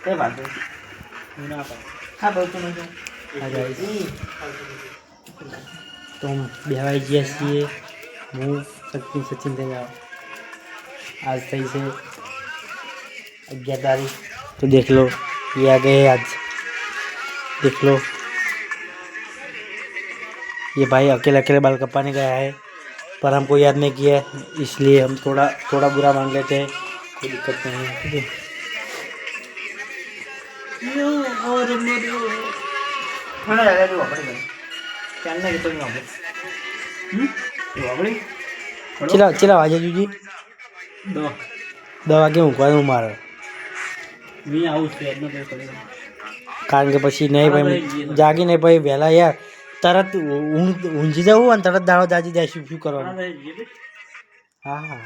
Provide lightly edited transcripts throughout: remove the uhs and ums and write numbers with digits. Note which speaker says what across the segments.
Speaker 1: કઈ વાત
Speaker 2: ના પાડે
Speaker 1: ખા બોલતો નથી
Speaker 3: હા ગાઈસ तो हम बेहवाई ગયા છીએ હું सचिन થઈ जाओ आज सही से 11 तारीख तो देख लो ये आ गए आज देख लो ये भाई अकेले अकेले बाल कपाने गया है पर हमको याद नहीं किया है इसलिए हम थोड़ा बुरा मान लेते हैं कोई दिक्कत नहीं है ठीक है
Speaker 2: और मरो
Speaker 1: ખાના લાગે તો વાપરી ગયો ચાલ ને તો નહીં વાપરે વાપરી
Speaker 3: ચલા વાજે જુજી
Speaker 2: દો
Speaker 3: 10 વાગે ઊંઘવાનું મારે
Speaker 2: મી આવું છે એનો કઈ કરે
Speaker 3: કારણ કે પછી નહીં ભાઈ જાગીને ભાઈ વહેલા યાર તરત ઊંઘી જવું અને તરત દાડો દાજી જાય શું કરવાનું હા હા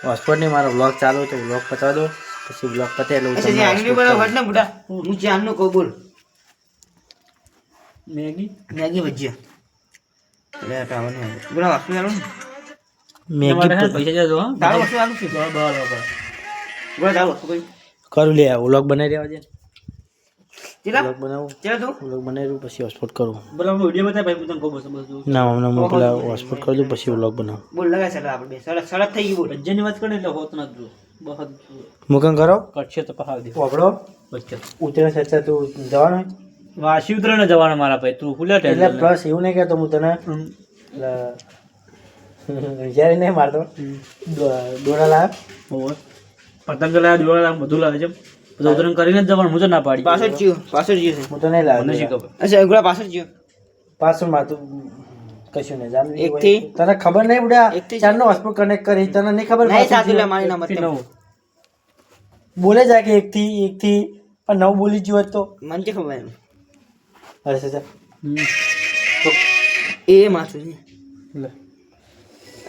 Speaker 3: હોસ્પિટલ નહીં મારો વ્લોગ ચાલુ તો વ્લોગ પતાવી દો પછી વ્લોગ પતે એટલે
Speaker 1: અચ્છા જે આંગળી પર હટ ને બુડા હું જાનનો કહું બોલ
Speaker 2: મેગી
Speaker 1: મેગી ભજીયા લે હટાવને બુડા વાસુ આલો
Speaker 3: મેગી
Speaker 2: પૈસા જજો હા
Speaker 1: તારો વાસુ આલો છે
Speaker 2: બરાબર
Speaker 1: બુડા તારો વાસુ કઈ
Speaker 3: કરું લે વ્લોગ બનાવી દેવા છે
Speaker 1: ચલા
Speaker 3: વ્લોગ બનાવું
Speaker 1: ચલા તું
Speaker 3: વ્લોગ બનાવી દઉં પછી હોસ્પિટલ કરું
Speaker 2: બોલા વિડિયો બતાય ભાઈ હું તને કહું બસ
Speaker 3: ના હમણાં હું પેલા હોસ્પિટલ કરી દઉં પછી વ્લોગ બનાવું
Speaker 1: બોલ લગાય સર આપણે બે સડક થઈ ગઈ બોલ
Speaker 2: ભજ્જની વાત કરે એટલે હોત ના જો બહુ
Speaker 3: મુકન કરો
Speaker 2: કટશે તો પહાવ દે
Speaker 3: વાપડો
Speaker 2: બચ્ચા
Speaker 3: ઉતરે સચ્ચા તું જવાનું
Speaker 2: વાસી ઉતરે જવાના મારા ભાઈ તું ફૂલે
Speaker 3: એટલે પ્લસ એવું નહીં કહેતો હું તને વિચારી નહીં મારતો દોરા લાવ
Speaker 2: પતંગ લાવ્યા દોડા લાવ બધું લાવે છે બધું ઉતરણ કરીને જ જવાનું હું તો ના પાડી
Speaker 1: પાછળ જીવ છે
Speaker 3: હું તો નહીં લાવ
Speaker 2: મને શી ખબર
Speaker 1: અચ્છા એકલા પાછળ જીવ
Speaker 3: પાછું માતું કશું નહીં જામ
Speaker 1: એક થી
Speaker 3: તને ખબર નહીં બુડા
Speaker 1: એક થી
Speaker 3: ચારનો હોસ્પિટલ કનેક્ટ કરી તને નહીં ખબર
Speaker 1: નહીં સાચું લે મારી ના મત
Speaker 3: બોલે જાય કે એક થી પણ 9 બોલી ગયો તો
Speaker 1: મને કે ખબર એમ
Speaker 3: અરે સચા
Speaker 1: એ માથું છે
Speaker 2: લે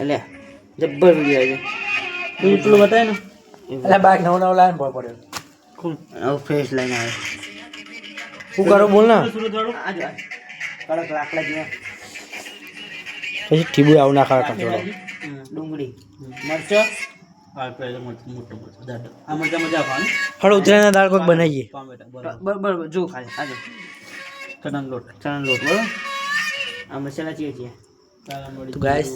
Speaker 1: અલે જબ્બર વિડિયો છે
Speaker 2: તું પેલું બતાય ને
Speaker 3: એટલે બાઈક નવો લાઈન પર પડ્યો
Speaker 2: કોણ
Speaker 1: આવ ફ્રેશ લઈને આવે
Speaker 3: શું કરો બોલ ને
Speaker 2: સુરત વાળો
Speaker 1: આ જો કડક લાકડા જેવા
Speaker 3: પછી ટીબુ આવું ના ખાવા કંટ્રોલ
Speaker 1: ડુંગળી
Speaker 2: મરચા આ પેલા મોટો દાડો આ મજા ખાવાનું
Speaker 3: હળ ઉતરાના દાળ કોઈક બનાવીએ
Speaker 2: ટમેટા
Speaker 1: બરાબર જો ખાલી આ જો
Speaker 2: ચણાનો લોટ
Speaker 1: ચણાનો લોટ બરાબર આ મસાલા ચીએ છીએ
Speaker 2: તારા મળી
Speaker 3: तो गाइस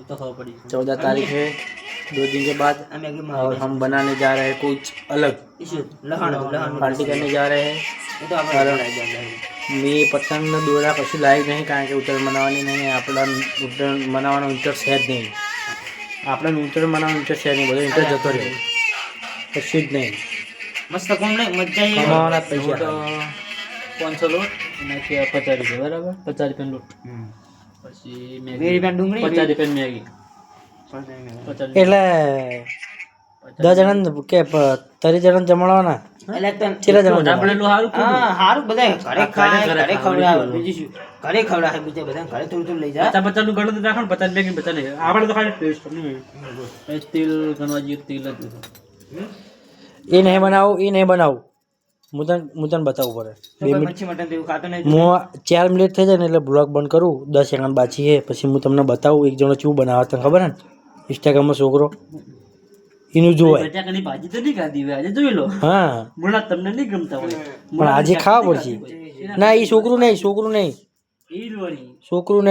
Speaker 2: તો ખબર પડી
Speaker 3: 14 तारीख है 2 दिन के बाद
Speaker 1: આ મેગી
Speaker 3: और हम बनाने जा रहे हैं कुछ अलग
Speaker 1: ઇશ્યુ લહાણ
Speaker 3: पार्टी करने जा रहे हैं
Speaker 1: એ તો આપણે લડાઈ જાય
Speaker 3: મેં પતંગ દોરા કશું લાવ્યું નહીં કારણ કે ઉત્તરાયણ મનાવવાની નહીં આપણા ઉત્તરાયણ મનાવવાનો ઇન્ટરેસ્ટ છે જ નહીં આપણને ઉત્તરાયણ મનાવવાનો ઇન્ટરેસ્ટ છે નહીં બધો ઇન્ટરેસ્ટ જતો રહ્યો કશું જ નહીં
Speaker 1: મસ્ત કોમ ને મજા આવી
Speaker 3: કમાવાના પૈસા
Speaker 2: 500 લોટ અને 50 રૂપિયા બરાબર 50 રૂપિયાનો લોટ પછી
Speaker 1: 2 રૂપિયા ડુંગળી
Speaker 2: 50 રૂપિયાની મેગી 50
Speaker 3: એટલે 10 જણા કે 30 જણા જમાડવાના
Speaker 1: એટલે તને
Speaker 3: કેટલા જણા
Speaker 2: આપણેલું સારું
Speaker 1: હા હારું બધા ઘરે ખાય ઘરે ખવડાવે બીજું શું ઘરે ખવડાવે બીજા બધા ઘરે થોડું લઈ જાય
Speaker 2: 50 નું ગણું રાખો 50 મેગી 50 નહીં આપણે તો ખાલી ટેસ્ટ નહીં તેલ ગણવા જઈએ તેલ જ
Speaker 3: એ નહીં બનાવું હું તને બતાવવું પડે 2 મિનિટ
Speaker 1: મચ્છી મટન તેવું ખાતો નહીં
Speaker 3: હું 4 મિનિટ થઈ જાય ને એટલે બ્લોગ બંધ કરું 10 સેકન્ડ બાકી છે પછી હું તમને બતાવું એક જણો શું બનાવે તને ખબર ને ઇન્સ્ટાગ્રામમાં છોકરો એનું જોવાય
Speaker 2: બટાકાની ભાજી તો નહીં ખાધી હોય આજે જોઈ લો
Speaker 3: હા
Speaker 2: મુળા તમને નહીં ગમતા હોય
Speaker 3: પણ આજે ખાવા પડશે ના એ છોકરું નહીં
Speaker 2: એ જ વળી
Speaker 3: છોકરું નહીં